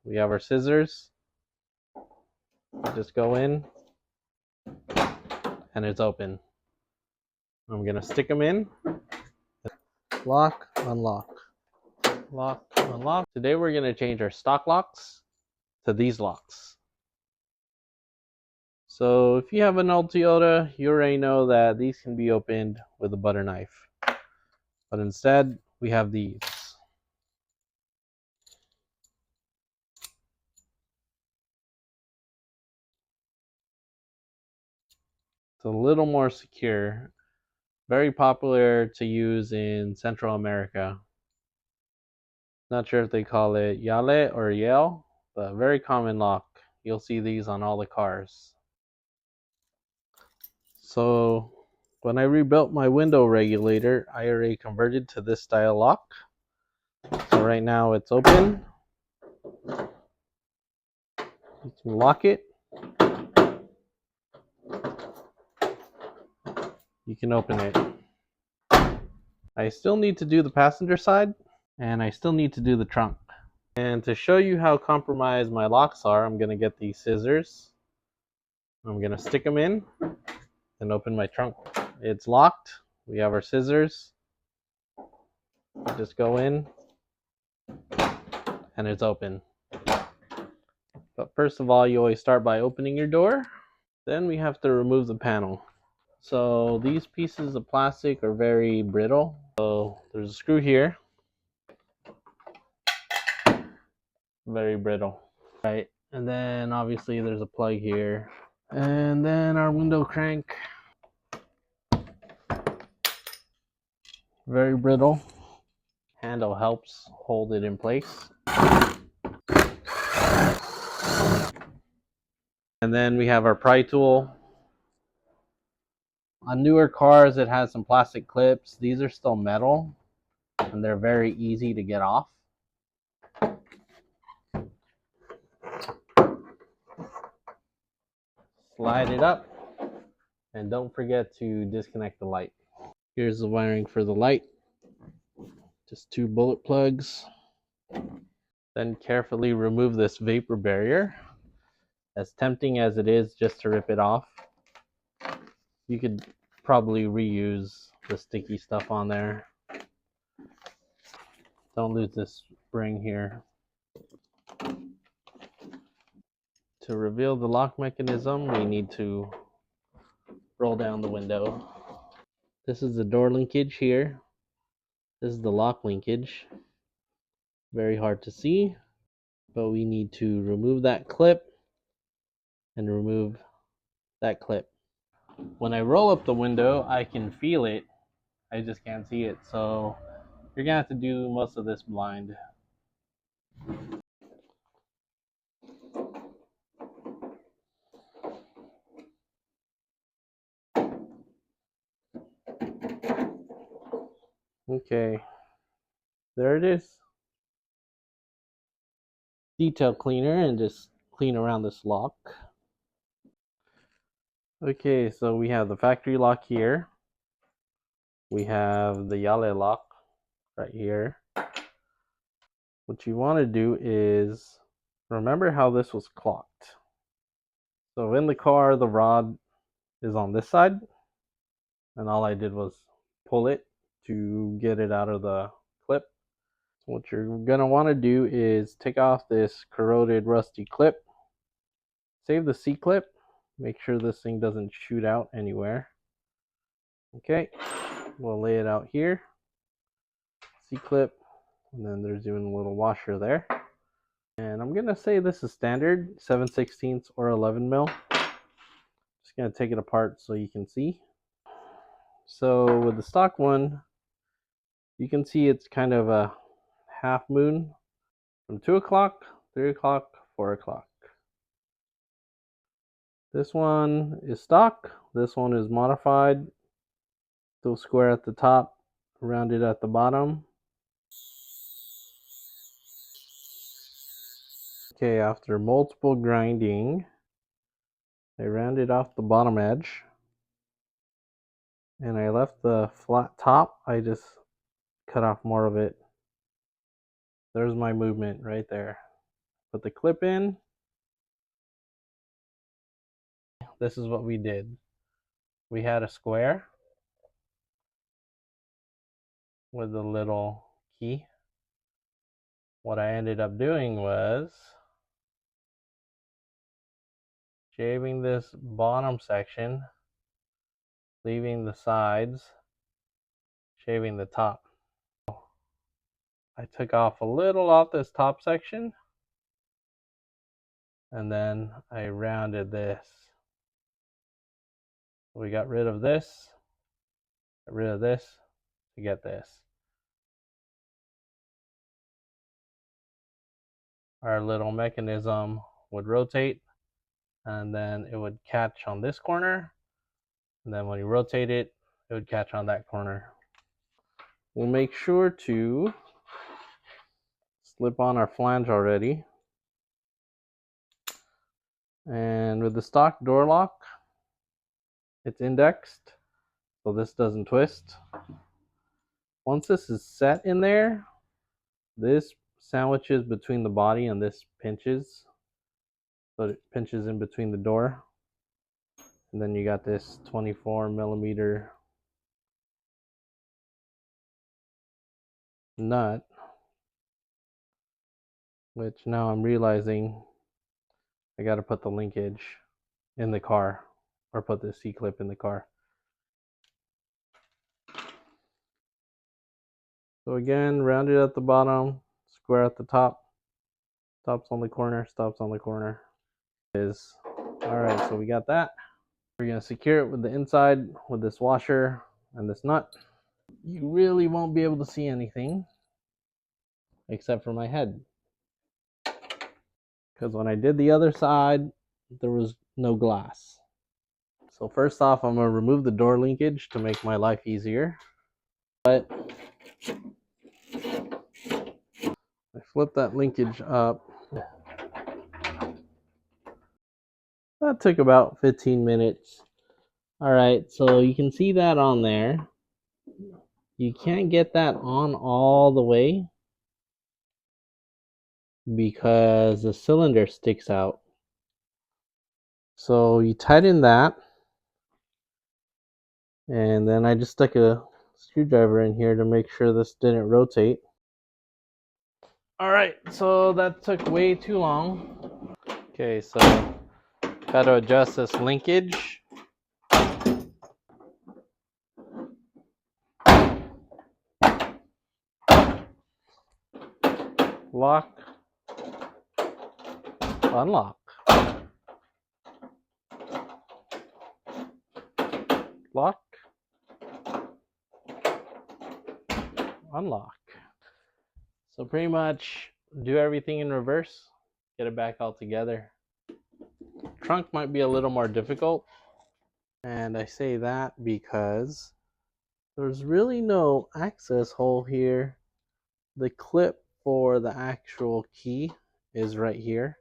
We have our scissors. Just go in and it's open. I'm gonna stick them in. Lock, unlock. Lock, unlock. Today we're gonna change our stock locks to these locks. So if you have an old Toyota, you already know that these can be opened with a butter knife. But instead, we have these. It's a little more secure. Very popular to use in Central America. Not sure if they call it Yale or Yale, but very common lock. You'll see these on all the cars. So when I rebuilt my window regulator, I already converted to this style lock. So right now it's open. You can lock it. You can open it. I still need to do the passenger side, and I still need to do the trunk. And to show you how compromised my locks are, I'm going to get these scissors. I'm going to stick them in and open my trunk. It's locked. We have our scissors. Just go in and it's open. But first of all, you always start by opening your door. Then we have to remove the panel. So these pieces of plastic are very brittle. So there's a screw here. Very brittle, right? And then obviously there's a plug here. And then our window crank. Very brittle. Handle helps hold it in place. And then we have our pry tool. On newer cars, it has some plastic clips. These are still metal, and they're very easy to get off. Slide it up, and don't forget to disconnect the light. Here's the wiring for the light. Just 2 bullet plugs. Then carefully remove this vapor barrier. As tempting as it is just to rip it off, you could probably reuse the sticky stuff on there. Don't lose this spring here. To reveal the lock mechanism, we need to roll down the window. This is the door linkage here. This is the lock linkage. Very hard to see, but we need to remove that clip and remove that clip. When I roll up the window, I can feel it. I just can't see it. So you're gonna have to do most of this blind. Okay, there it is. Detail cleaner and just clean around this lock. Okay, so we have the factory lock here. We have the Yale lock right here. What you want to do is remember how this was clocked. So in the car, the rod is on this side, and all I did was pull it to get it out of the clip. What you're gonna want to do is take off this corroded, rusty clip. Save the C-clip. Make sure this thing doesn't shoot out anywhere. Okay, we'll lay it out here. C-clip, and then there's even a little washer there. And I'm gonna say this is standard 7/16 or 11 mil. Just gonna take it apart so you can see. So with the stock one, you can see it's kind of a half moon from 2 o'clock, 3 o'clock, 4 o'clock. This one is stock. This one is modified. Still square at the top, rounded at the bottom. Okay, after multiple grinding, I rounded off the bottom edge. And I left the flat top. I just cut off more of it. There's my movement right there. put the clip in. This is what we did. We had a square with a little key. What I ended up doing was shaving this bottom section, leaving the sides, shaving the top. I took off a little off this top section, and then I rounded this. We got rid of this, got rid of this to get this. Our little mechanism would rotate, and then it would catch on this corner, and then when you rotate it, it would catch on that corner. We'll make sure to slip on our flange already. And with the stock door lock, it's indexed, so this doesn't twist. Once this is set in there, this sandwiches between the body and this pinches. So it pinches in between the door. And then you got this 24mm nut, which now I'm realizing I got to put the linkage in the car, or put the C-clip in the car. So again, round it at the bottom, square at the top, stops on the corner, stops on the corner. Alright, so we got that. We're going to secure it with the inside with this washer and this nut. You really won't be able to see anything except for my head, because when I did the other side, there was no glass. So first off, I'm going to remove the door linkage to make my life easier. But I flip that linkage up. That took about 15 minutes. Alright, so you can see that on there. You can't get that on all the way because the cylinder sticks out. So you tighten that, and then I just stuck a screwdriver in here to make sure this didn't rotate. Alright, so that took way too long. Okay, so got to adjust this linkage. Lock, unlock, lock, unlock. So pretty much do everything in reverse, get it back all together. Trunk might be a little more difficult, and I say that because there's really no access hole here. The clip for the actual key is right here,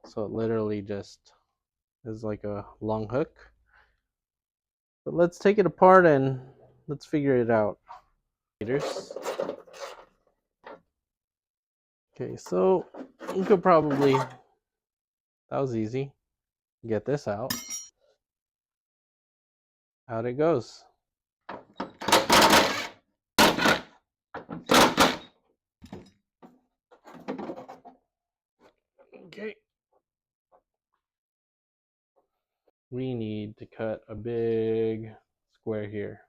so it literally just is like a long hook. But let's take it apart and let's figure it out. Okay, so you could probably, that was easy, get this out. Out it goes. Okay. We need to cut a big square here.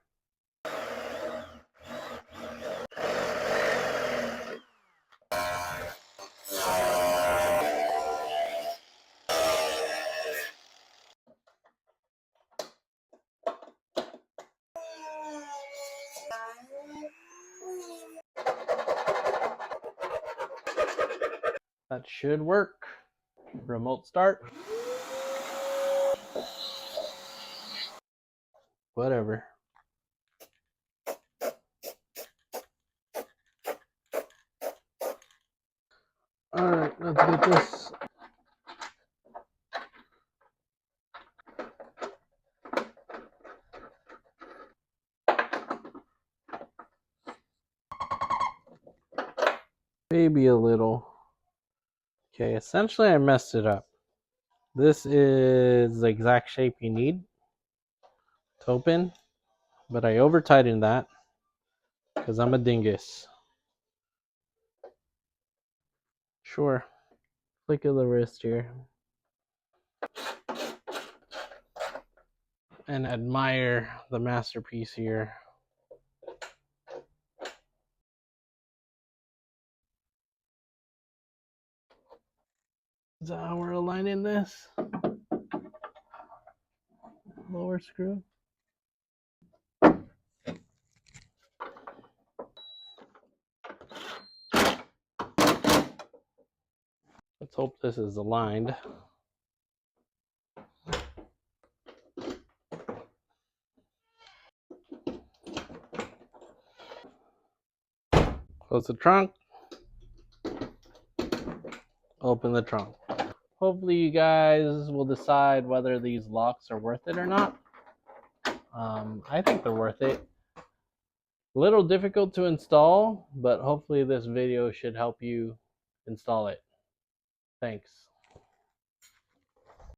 That should work. Remote start. Whatever. Alright, let's get this. Maybe a little. Okay, essentially I messed it up. This is the exact shape you need to open, but I over tightened that because I'm a dingus. Sure. Flick of the wrist here. And admire the masterpiece here. Is that how we're aligning this? Lower screw. Let's hope this is aligned. Close the trunk. Open the trunk. Hopefully you guys will decide whether these locks are worth it or not. I think they're worth it. A little difficult to install, but hopefully this video should help you install it. Thanks.